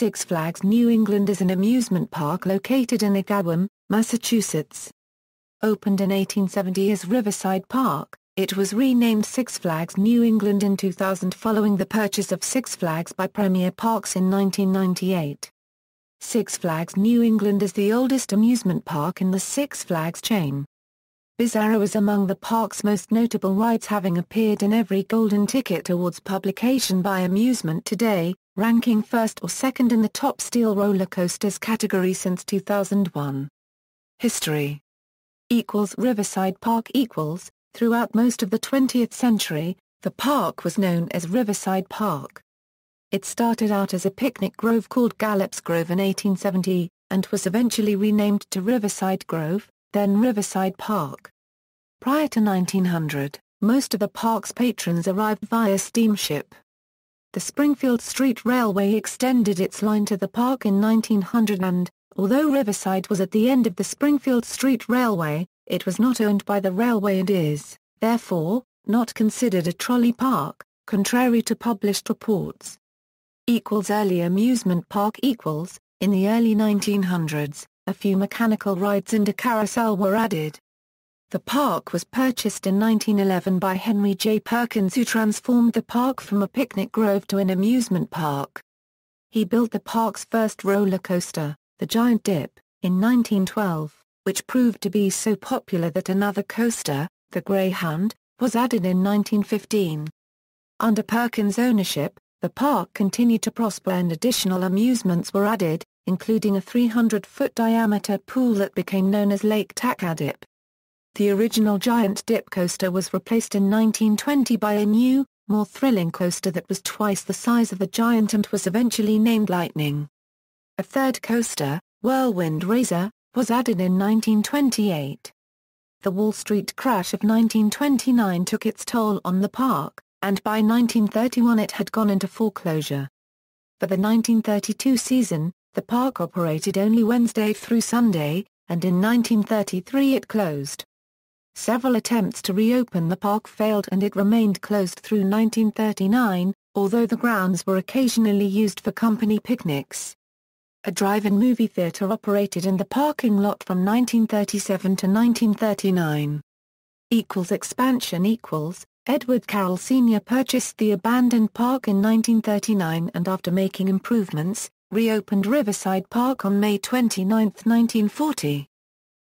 Six Flags New England is an amusement park located in Agawam, Massachusetts. Opened in 1870 as Riverside Park, it was renamed Six Flags New England in 2000 following the purchase of Six Flags by Premier Parks in 1998. Six Flags New England is the oldest amusement park in the Six Flags chain. Bizarro is among the park's most notable rides, having appeared in every Golden Ticket Awards publication by Amusement Today, ranking first or second in the top steel roller coasters category since 2001. History Riverside Park Throughout most of the 20th century, the park was known as Riverside Park. It started out as a picnic grove called Gallop's Grove in 1870, and was eventually renamed to Riverside Grove, then Riverside Park. Prior to 1900, most of the park's patrons arrived via steamship. The Springfield Street Railway extended its line to the park in 1900 and, although Riverside was at the end of the Springfield Street Railway, it was not owned by the railway and is, therefore, not considered a trolley park, contrary to published reports. Early amusement park In the early 1900s, a few mechanical rides and a carousel were added. The park was purchased in 1911 by Henry J. Perkins, who transformed the park from a picnic grove to an amusement park. He built the park's first roller coaster, the Giant Dip, in 1912, which proved to be so popular that another coaster, the Greyhound, was added in 1915. Under Perkins' ownership, the park continued to prosper and additional amusements were added, including a 300-foot diameter pool that became known as Lake Takadip. The original Giant Dip coaster was replaced in 1920 by a new, more thrilling coaster that was twice the size of the Giant and was eventually named Lightning. A third coaster, Whirlwind Razor, was added in 1928. The Wall Street crash of 1929 took its toll on the park, and by 1931 it had gone into foreclosure. For the 1932 season, the park operated only Wednesday through Sunday, and in 1933 it closed. Several attempts to reopen the park failed and it remained closed through 1939, although the grounds were occasionally used for company picnics. A drive-in movie theater operated in the parking lot from 1937 to 1939. Expansion Edward Carroll Sr. purchased the abandoned park in 1939 and after making improvements, reopened Riverside Park on May 29, 1940.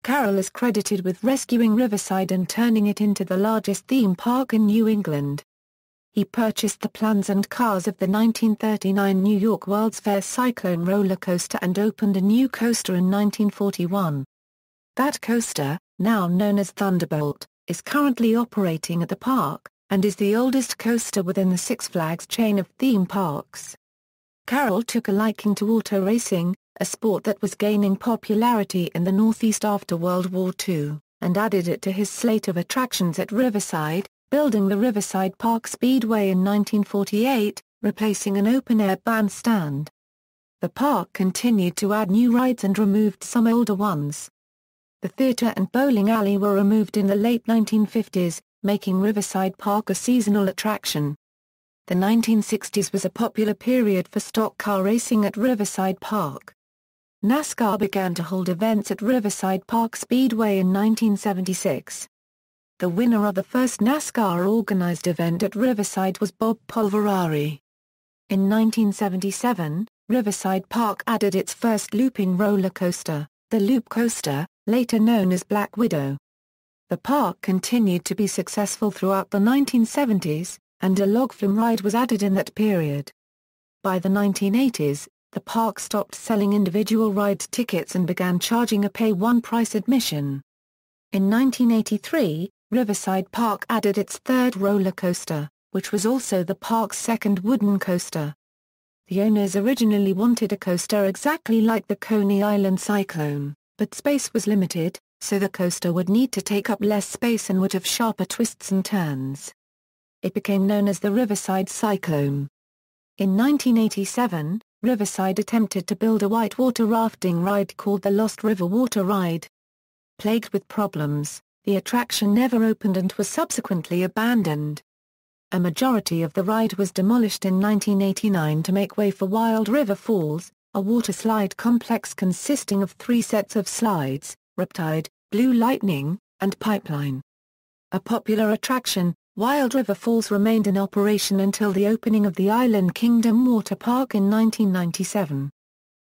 Carroll is credited with rescuing Riverside and turning it into the largest theme park in New England. He purchased the plans and cars of the 1939 New York World's Fair Cyclone roller coaster and opened a new coaster in 1941. That coaster, now known as Thunderbolt, is currently operating at the park, and is the oldest coaster within the Six Flags chain of theme parks. Carroll took a liking to auto racing, a sport that was gaining popularity in the Northeast after World War II, and added it to his slate of attractions at Riverside, building the Riverside Park Speedway in 1948, replacing an open-air bandstand. The park continued to add new rides and removed some older ones. The theater and bowling alley were removed in the late 1950s, making Riverside Park a seasonal attraction. The 1960s was a popular period for stock car racing at Riverside Park. NASCAR began to hold events at Riverside Park Speedway in 1976. The winner of the first NASCAR-organized event at Riverside was Bob Polverari. In 1977, Riverside Park added its first looping roller coaster, the Loop Coaster, later known as Black Widow. The park continued to be successful throughout the 1970s, and a log flume ride was added in that period. By the 1980s, the park stopped selling individual ride tickets and began charging a pay-one-price admission. In 1983, Riverside Park added its third roller coaster, which was also the park's second wooden coaster. The owners originally wanted a coaster exactly like the Coney Island Cyclone, but space was limited, so the coaster would need to take up less space and would have sharper twists and turns. It became known as the Riverside Cyclone. In 1987, Riverside attempted to build a whitewater rafting ride called the Lost River Water Ride. Plagued with problems, the attraction never opened and was subsequently abandoned. A majority of the ride was demolished in 1989 to make way for Wild River Falls, a water slide complex consisting of 3 sets of slides, Riptide, Blue Lightning, and Pipeline. A popular attraction, Wild River Falls remained in operation until the opening of the Island Kingdom Water Park in 1997.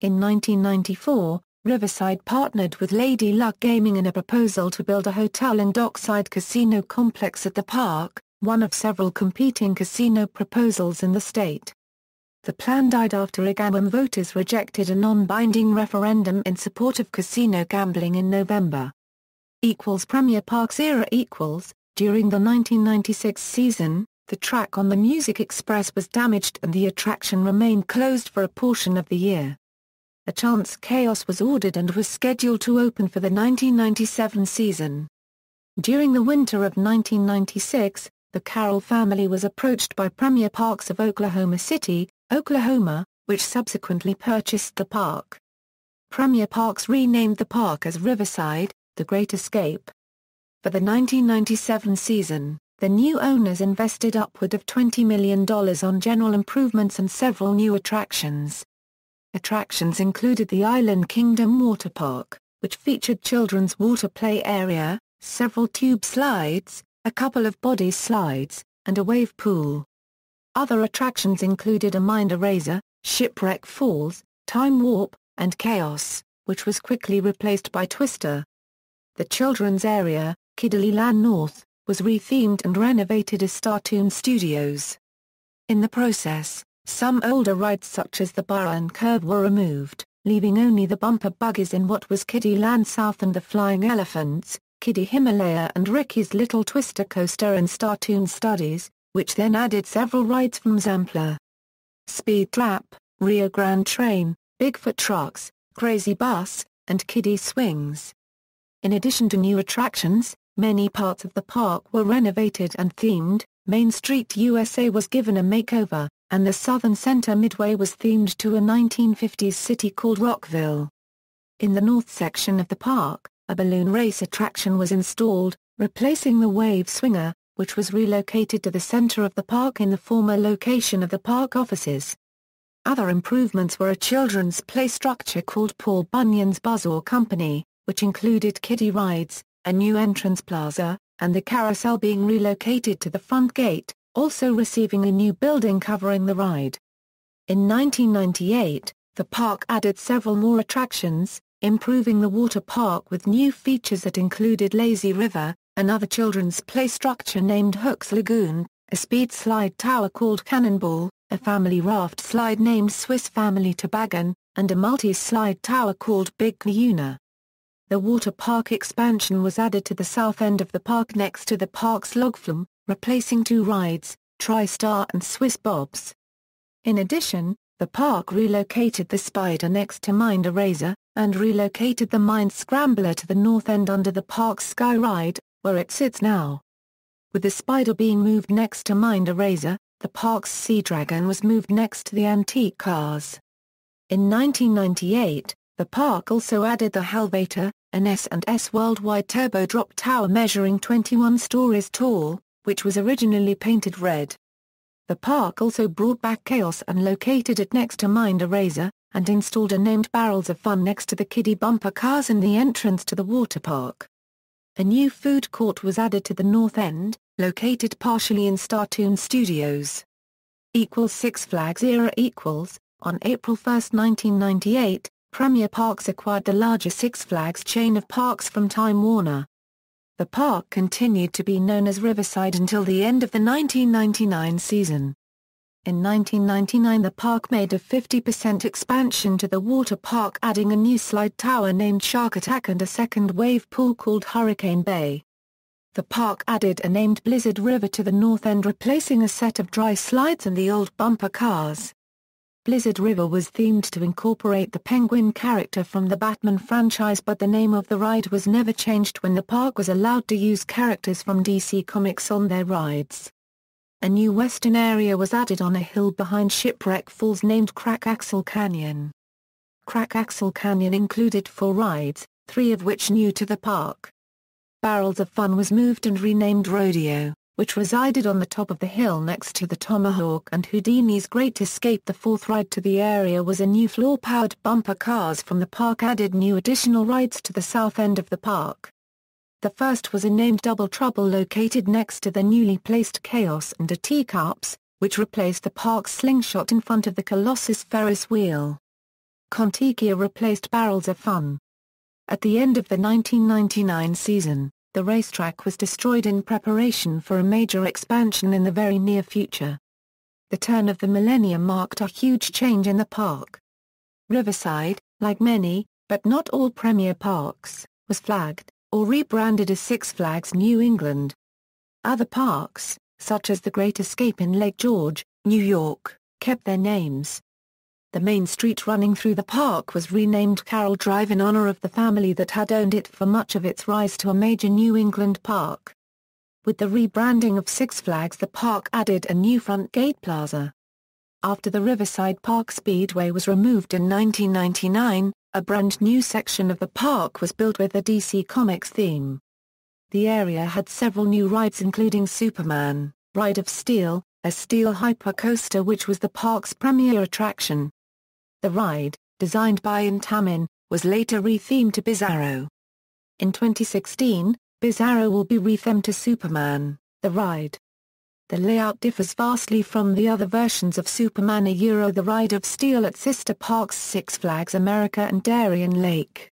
In 1994, Riverside partnered with Lady Luck Gaming in a proposal to build a hotel and dockside casino complex at the park, one of several competing casino proposals in the state. The plan died after Agawam voters rejected a non-binding referendum in support of casino gambling in November. Premier Parks era During the 1996 season, the track on the Music Express was damaged and the attraction remained closed for a portion of the year. A Chance Chaos was ordered and was scheduled to open for the 1997 season. During the winter of 1996, the Carroll family was approached by Premier Parks of Oklahoma City, Oklahoma, which subsequently purchased the park. Premier Parks renamed the park as Riverside, The Great Escape. For the 1997 season, the new owners invested upward of $20 million on general improvements and several new attractions. Attractions included the Island Kingdom Water Park, which featured children's water play area, several tube slides, a couple of body slides, and a wave pool. Other attractions included a Mind Eraser, Shipwreck Falls, Time Warp, and Chaos, which was quickly replaced by Twister. The children's area, Kiddieland North, was rethemed and renovated as Startoon Studios. In the process, some older rides such as the Burr and Curve were removed, leaving only the bumper buggies in what was Kiddieland South and the Flying Elephants, Kiddie Himalaya and Ricky's Little Twister Coaster and Startoon Studies, which then added several rides from Zampler. Speed Trap, Rio Grande Train, Bigfoot Trucks, Crazy Bus, and Kiddie Swings. In addition to new attractions, many parts of the park were renovated and themed. Main Street USA was given a makeover, and the Southern Center Midway was themed to a 1950s city called Rockville. In the north section of the park, a balloon race attraction was installed, replacing the Wave Swinger, which was relocated to the center of the park in the former location of the park offices. Other improvements were a children's play structure called Paul Bunyan's Bizarro Company, which included kiddie rides, a new entrance plaza, and the carousel being relocated to the front gate, also receiving a new building covering the ride. In 1998, the park added several more attractions, improving the water park with new features that included Lazy River, another children's play structure named Hook's Lagoon, a speed slide tower called Cannonball, a family raft slide named Swiss Family Toboggan, and a multi-slide tower called Big Kahuna. The water park expansion was added to the south end of the park next to the park's log flume, replacing 2 rides, TriStar and Swiss Bobs. In addition, the park relocated the Spider next to Mind Eraser, and relocated the Mind Scrambler to the north end under the park's Sky Ride, where it sits now. With the Spider being moved next to Mind Eraser, the park's Sea Dragon was moved next to the antique cars. In 1998, the park also added the Helvator, an S&S worldwide turbo drop tower measuring 21 stories tall, which was originally painted red. The park also brought back Chaos and located it next to Mind Eraser, and installed a named Barrels of Fun next to the kiddie bumper cars in the entrance to the water park. A new food court was added to the north end, located partially in Startoon Studios. Six Flags era On April 1, 1998, Premier Parks acquired the larger Six Flags chain of parks from Time Warner. The park continued to be known as Riverside until the end of the 1999 season. In 1999 the park made a 50% expansion to the water park, adding a new slide tower named Shark Attack and a second wave pool called Hurricane Bay. The park added a named Blizzard River to the north end, replacing a set of dry slides and the old bumper cars. Blizzard River was themed to incorporate the Penguin character from the Batman franchise, but the name of the ride was never changed when the park was allowed to use characters from DC Comics on their rides. A new western area was added on a hill behind Shipwreck Falls named Crack Axle Canyon. Crack Axle Canyon included 4 rides, 3 of which new to the park. Barrels of Fun was moved and renamed Rodeo, which resided on the top of the hill next to the Tomahawk and Houdini's Great Escape. The fourth ride to the area was a new floor-powered bumper cars from the park added new additional rides to the south end of the park. The first was a named Double Trouble located next to the newly placed Chaos and the Teacups, which replaced the park's slingshot in front of the Colossus Ferris wheel. Contikia replaced Barrels of Fun. At the end of the 1999 season, the racetrack was destroyed in preparation for a major expansion in the very near future. The turn of the millennium marked a huge change in the park. Riverside, like many, but not all premier parks, was flagged, or rebranded as Six Flags New England. Other parks, such as the Great Escape in Lake George, New York, kept their names. The main street running through the park was renamed Carroll Drive in honor of the family that had owned it for much of its rise to a major New England park. With the rebranding of Six Flags, the park added a new front gate plaza. After the Riverside Park Speedway was removed in 1999, a brand new section of the park was built with a DC Comics theme. The area had several new rides including Superman, Ride of Steel, a steel hypercoaster which was the park's premier attraction. The ride, designed by Intamin, was later rethemed to Bizarro. In 2016, Bizarro will be rethemed to Superman, the ride. The layout differs vastly from the other versions of Superman. The Ride of Steel at sister parks Six Flags America and Darien Lake.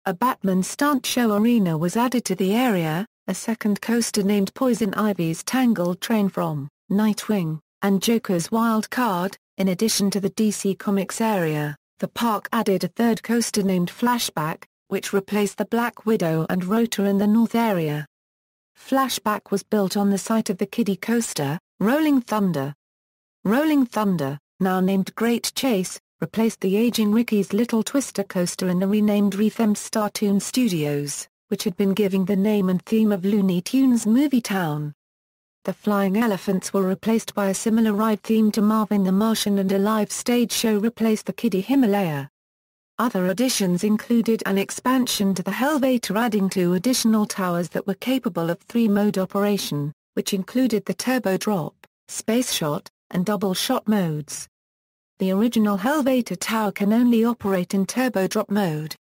A Batman stunt show arena was added to the area, a second coaster named Poison Ivy's Tangled Train from Nightwing, and Joker's Wild Card. In addition to the DC Comics area, the park added a third coaster named Flashback, which replaced the Black Widow and Rotor in the north area. Flashback was built on the site of the kiddie coaster, Rolling Thunder. Rolling Thunder, now named Great Chase, replaced the aging Ricky's Little Twister coaster in the renamed rethemed Startoon Studios, which had been giving the name and theme of Looney Tunes Movie Town. The Flying Elephants were replaced by a similar ride themed to Marvin the Martian, and a live stage show replaced the kiddie Himalaya. Other additions included an expansion to the Helvator, adding 2 additional towers that were capable of 3-mode operation, which included the Turbo Drop, Space Shot, and Double Shot modes. The original Helvator tower can only operate in Turbo Drop mode.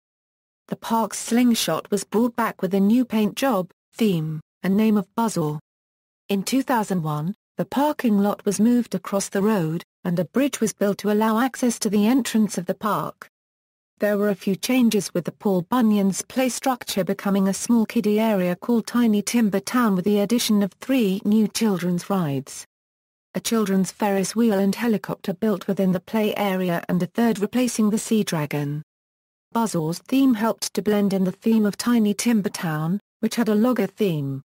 The park's slingshot was brought back with a new paint job, theme, and name of Buzzsaw. In 2001, the parking lot was moved across the road, and a bridge was built to allow access to the entrance of the park. There were a few changes, with the Paul Bunyan's play structure becoming a small kiddie area called Tiny Timber Town, with the addition of 3 new children's rides. A children's Ferris wheel and helicopter built within the play area, and a third replacing the Sea Dragon. Buzzsaw's theme helped to blend in the theme of Tiny Timber Town, which had a logger theme.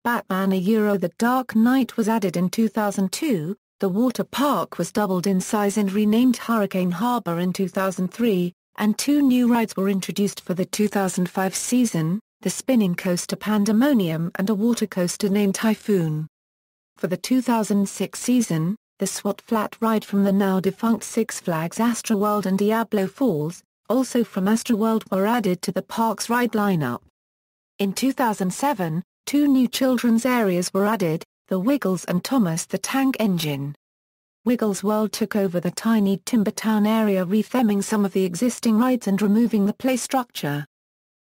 Batman The Dark Knight was added in 2002, the water park was doubled in size and renamed Hurricane Harbor in 2003, and 2 new rides were introduced for the 2005 season, the spinning coaster Pandemonium and a water coaster named Typhoon. For the 2006 season, the SWAT Flat ride from the now-defunct Six Flags Astroworld and Diablo Falls, also from Astroworld, were added to the park's ride lineup. In 2007, 2 new children's areas were added, the Wiggles and Thomas the Tank Engine. Wiggles World took over the Tiny Timber Town area, retheming some of the existing rides and removing the play structure.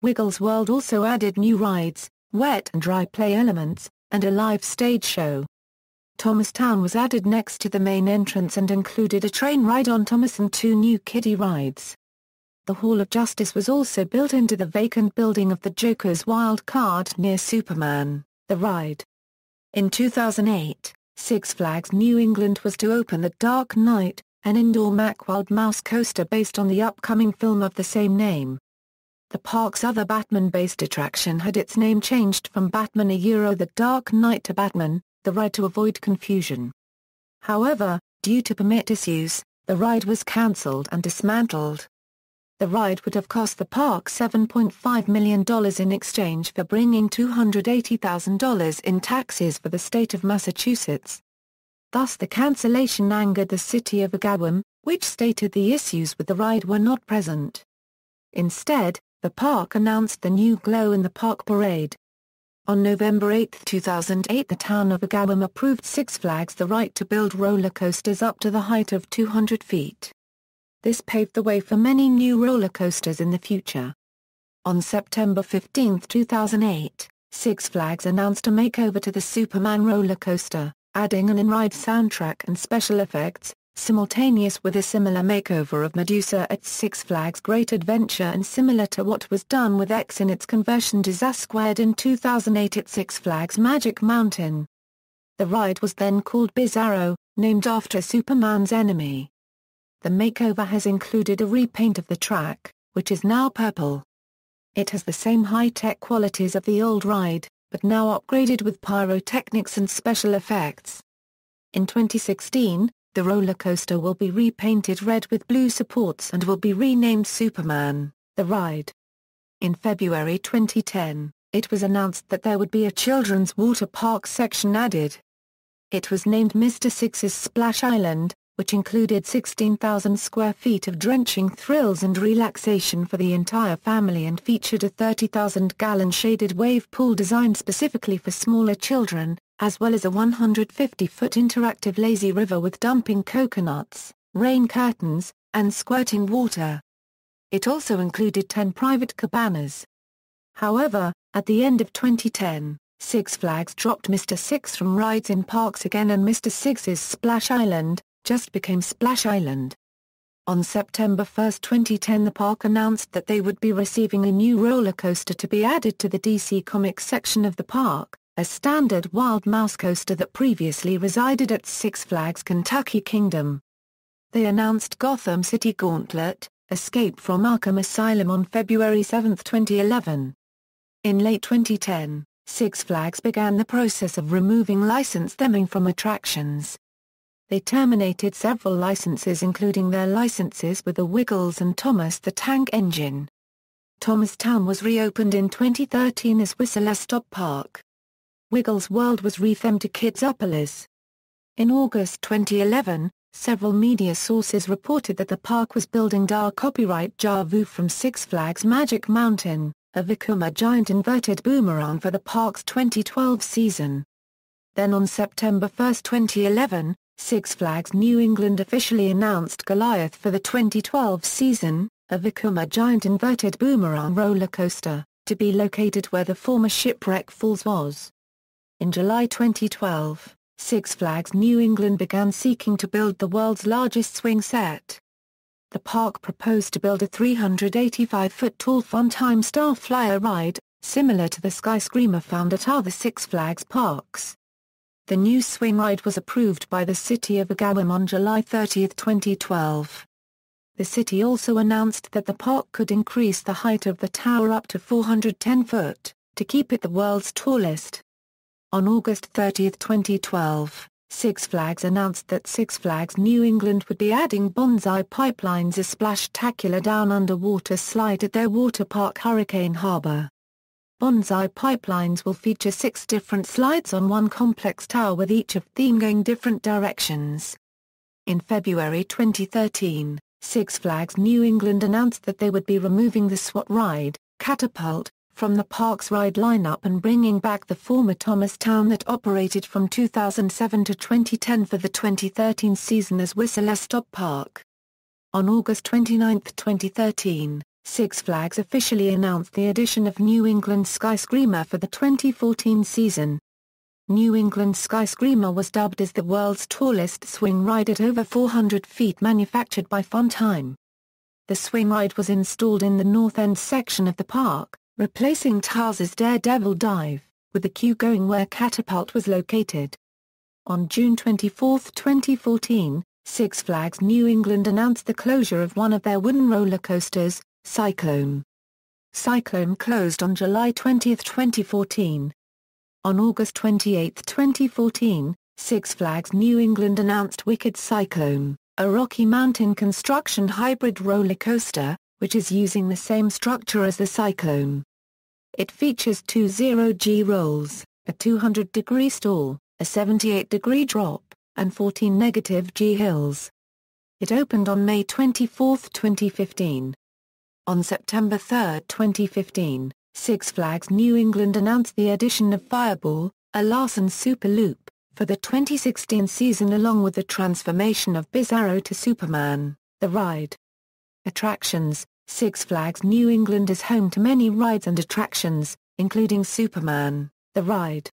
Wiggles World also added new rides, wet and dry play elements, and a live stage show. Thomastown was added next to the main entrance and included a train ride on Thomas and 2 new kiddie rides. The Hall of Justice was also built into the vacant building of the Joker's Wild Card near Superman, the ride. In 2008, Six Flags New England was to open The Dark Knight, an indoor Mack-Wild Mouse coaster based on the upcoming film of the same name. The park's other Batman-based attraction had its name changed from Batman The Dark Knight to Batman, the ride, to avoid confusion. However, due to permit issues, the ride was cancelled and dismantled. The ride would have cost the park $7.5 million in exchange for bringing $280,000 in taxes for the state of Massachusetts. Thus the cancellation angered the city of Agawam, which stated the issues with the ride were not present. Instead, the park announced the new Glow in the Park parade. On November 8, 2008, the town of Agawam approved Six Flags the right to build roller coasters up to the height of 200 feet. This paved the way for many new roller coasters in the future. On September 15, 2008, Six Flags announced a makeover to the Superman roller coaster, adding an in-ride soundtrack and special effects, simultaneous with a similar makeover of Medusa at Six Flags Great Adventure and similar to what was done with X in its conversion to Z² in 2008 at Six Flags Magic Mountain. The ride was then called Bizarro, named after Superman's enemy. The makeover has included a repaint of the track, which is now purple. It has the same high-tech qualities of the old ride, but now upgraded with pyrotechnics and special effects. In 2016, the roller coaster will be repainted red with blue supports and will be renamed Superman, the ride. In February 2010, it was announced that there would be a children's water park section added. It was named Mr. Six's Splash Island, which included 16,000 square feet of drenching thrills and relaxation for the entire family and featured a 30,000-gallon shaded wave pool designed specifically for smaller children, as well as a 150-foot interactive lazy river with dumping coconuts, rain curtains, and squirting water. It also included 10 private cabanas. However, at the end of 2010, Six Flags dropped Mr. Six from rides in parks again and Mr. Six's Splash Island just became Splash Island. On September 1, 2010, the park announced that they would be receiving a new roller coaster to be added to the DC Comics section of the park, a standard Wild Mouse coaster that previously resided at Six Flags Kentucky Kingdom. They announced Gotham City Gauntlet, Escape from Arkham Asylum on February 7, 2011. In late 2010, Six Flags began the process of removing license stemming from attractions. They terminated several licenses including their licenses with the Wiggles and Thomas the Tank Engine. Thomastown was reopened in 2013 as Whistler Stop Park. Wiggles World was rethemed to Kidsopolis. In August 2011, several media sources reported that the park was building copyright Javu from Six Flags Magic Mountain, a Vekoma giant inverted boomerang for the park's 2012 season. Then on September 1, 2011, Six Flags New England officially announced Goliath for the 2012 season, a Vekoma giant inverted boomerang roller coaster, to be located where the former Shipwreck Falls was. In July 2012, Six Flags New England began seeking to build the world's largest swing set. The park proposed to build a 385-foot-tall Funtime Star Flyer ride, similar to the Sky Screamer found at other Six Flags parks. The new swing ride was approved by the city of Agawam on July 30, 2012. The city also announced that the park could increase the height of the tower up to 410 foot, to keep it the world's tallest. On August 30, 2012, Six Flags announced that Six Flags New England would be adding bonsai pipelines as splash-tacular down underwater slide at their water park Hurricane Harbor. Bonsai pipelines will feature 6 different slides on one complex tower with each of theme going different directions. In February 2013, Six Flags New England announced that they would be removing the SWAT ride, Catapult, from the park's ride lineup and bringing back the former Thomastown that operated from 2007 to 2010 for the 2013 season as Whistler Stop Park. On August 29, 2013, Six Flags officially announced the addition of New England Sky Screamer for the 2014 season. New England Sky Screamer was dubbed as the world's tallest swing ride at over 400 feet manufactured by Funtime. The swing ride was installed in the north end section of the park, replacing Tarz's Daredevil Dive, with the queue going where Catapult was located. On June 24, 2014, Six Flags New England announced the closure of one of their wooden roller coasters, Cyclone. Cyclone closed on July 20, 2014. On August 28, 2014, Six Flags New England announced Wicked Cyclone, a Rocky Mountain construction hybrid roller coaster, which is using the same structure as the Cyclone. It features 2 0G rolls, a 200-degree stall, a 78-degree drop, and 14 -G hills. It opened on May 24, 2015. On September 3, 2015, Six Flags New England announced the addition of Fireball, a Larson Super Loop, for the 2016 season along with the transformation of Bizarro to Superman, the ride. Attractions. Six Flags New England is home to many rides and attractions, including Superman, the ride.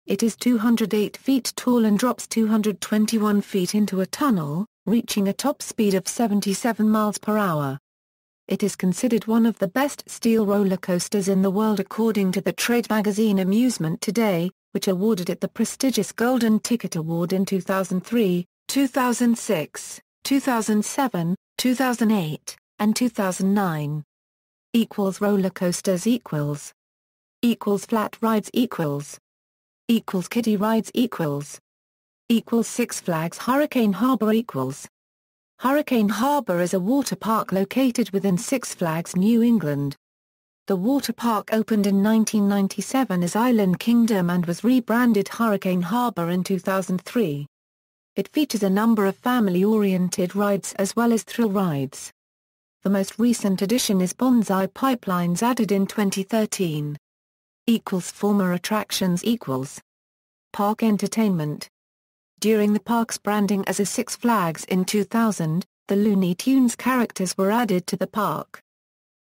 It is 208 feet tall and drops 221 feet into a tunnel, reaching a top speed of 77 miles per hour. It is considered one of the best steel roller coasters in the world according to the trade magazine Amusement Today, which awarded it the prestigious Golden Ticket Award in 2003, 2006, 2007, 2008, and 2009. Roller coasters equals flat rides equals kiddie rides equals Six Flags Hurricane Harbor equals. Hurricane Harbor is a water park located within Six Flags New England. The water park opened in 1997 as Island Kingdom and was rebranded Hurricane Harbor in 2003. It features a number of family-oriented rides as well as thrill rides. The most recent addition is Bonsai Pipelines added in 2013. Former attractions equals park entertainment. During the park's branding as a Six Flags in 2000, the Looney Tunes characters were added to the park.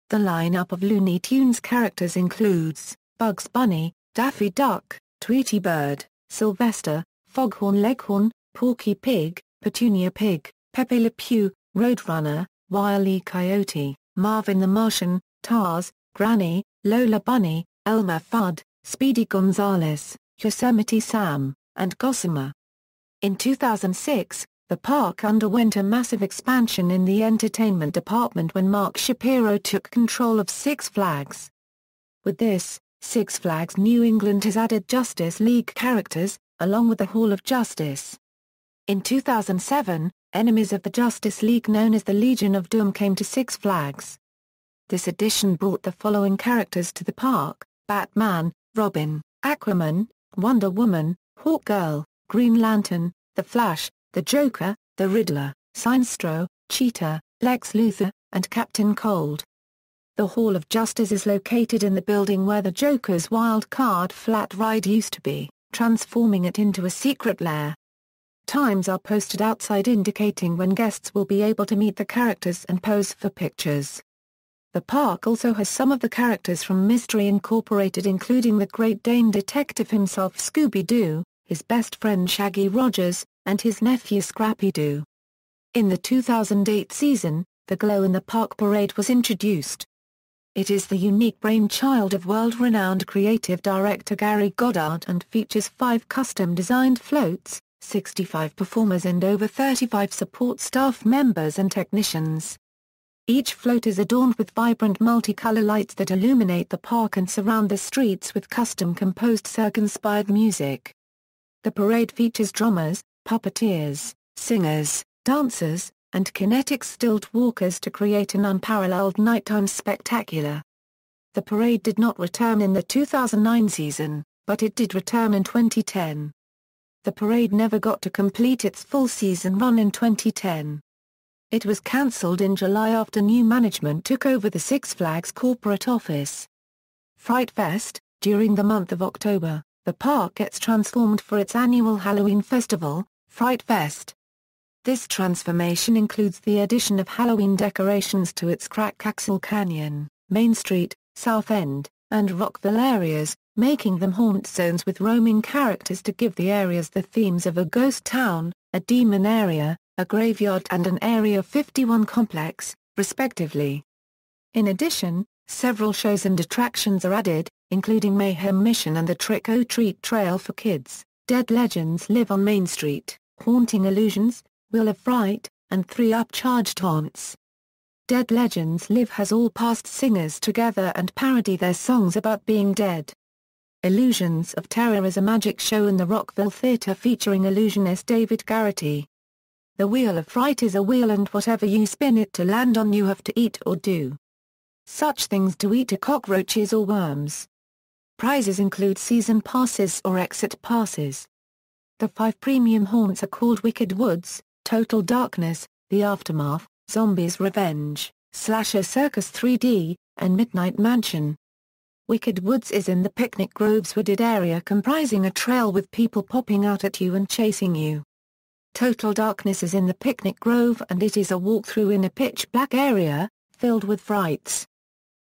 The lineup of Looney Tunes characters includes Bugs Bunny, Daffy Duck, Tweety Bird, Sylvester, Foghorn Leghorn, Porky Pig, Petunia Pig, Pepe Le Pew, Roadrunner, Wile E. Coyote, Marvin the Martian, Taz, Granny, Lola Bunny, Elmer Fudd, Speedy Gonzales, Yosemite Sam, and Gossamer. In 2006, the park underwent a massive expansion in the entertainment department when Mark Shapiro took control of Six Flags. With this, Six Flags New England has added Justice League characters, along with the Hall of Justice. In 2007, enemies of the Justice League known as the Legion of Doom came to Six Flags. This addition brought the following characters to the park: Batman, Robin, Aquaman, Wonder Woman, Hawkgirl, Green Lantern, The Flash, the Joker, the Riddler, Sinestro, Cheetah, Lex Luthor, and Captain Cold. The Hall of Justice is located in the building where the Joker's Wild Card Flat ride used to be, transforming it into a secret lair. Times are posted outside indicating when guests will be able to meet the characters and pose for pictures. The park also has some of the characters from Mystery Incorporated, including the Great Dane detective himself Scooby-Doo, his best friend Shaggy Rogers, and his nephew Scrappy-Doo. In the 2008 season, the Glow in the Park Parade was introduced. It is the unique brainchild of world-renowned creative director Gary Goddard and features 5 custom-designed floats, 65 performers and over 35 support staff members and technicians. Each float is adorned with vibrant multicolor lights that illuminate the park and surround the streets with custom-composed cirque-inspired music. The parade features drummers, puppeteers, singers, dancers, and kinetic stilt walkers to create an unparalleled nighttime spectacular. The parade did not return in the 2009 season, but it did return in 2010. The parade never got to complete its full season run in 2010. It was cancelled in July after new management took over the Six Flags corporate office. Fright Fest. During the month of October, the park gets transformed for its annual Halloween festival, Fright Fest. This transformation includes the addition of Halloween decorations to its Crack-Axle Canyon, Main Street, South End, and Rockville areas, making them haunt zones with roaming characters to give the areas the themes of a ghost town, a demon area, a graveyard and an Area 51 complex, respectively. In addition, several shows and attractions are added, including Mayhem Mission and the Trick-or-Treat Trail for Kids, Dead Legends Live on Main Street, Haunting Illusions, Wheel of Fright, and 3 Upcharged Haunts. Dead Legends Live has all past singers together and parody their songs about being dead. Illusions of Terror is a magic show in the Rockville Theatre featuring illusionist David Garrity. The Wheel of Fright is a wheel and whatever you spin it to land on you have to eat or do. Such things to eat are cockroaches or worms. Prizes include season passes or exit passes. The 5 premium haunts are called Wicked Woods, Total Darkness, The Aftermath, Zombies Revenge, Slasher Circus 3D, and Midnight Mansion. Wicked Woods is in the Picnic Grove's wooded area comprising a trail with people popping out at you and chasing you. Total Darkness is in the Picnic Grove and it is a walkthrough in a pitch-black area, filled with frights.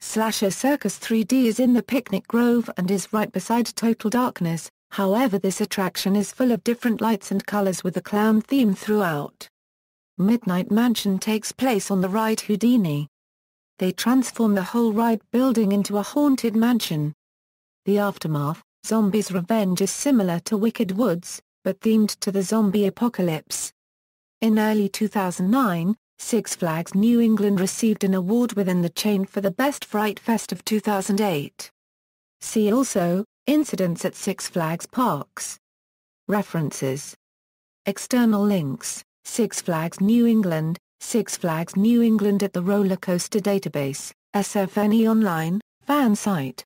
Slasher Circus 3D is in the Picnic Grove and is right beside Total Darkness, however this attraction is full of different lights and colors with a clown theme throughout. Midnight Mansion takes place on the ride Houdini. They transform the whole ride building into a haunted mansion. The Aftermath, Zombies' Revenge is similar to Wicked Woods, but themed to the zombie apocalypse. In early 2009, Six Flags New England received an award within the chain for the Best Fright Fest of 2008. See also, Incidents at Six Flags Parks. References. External links, Six Flags New England, Six Flags New England at the Roller Coaster Database, SFNE Online, fan site.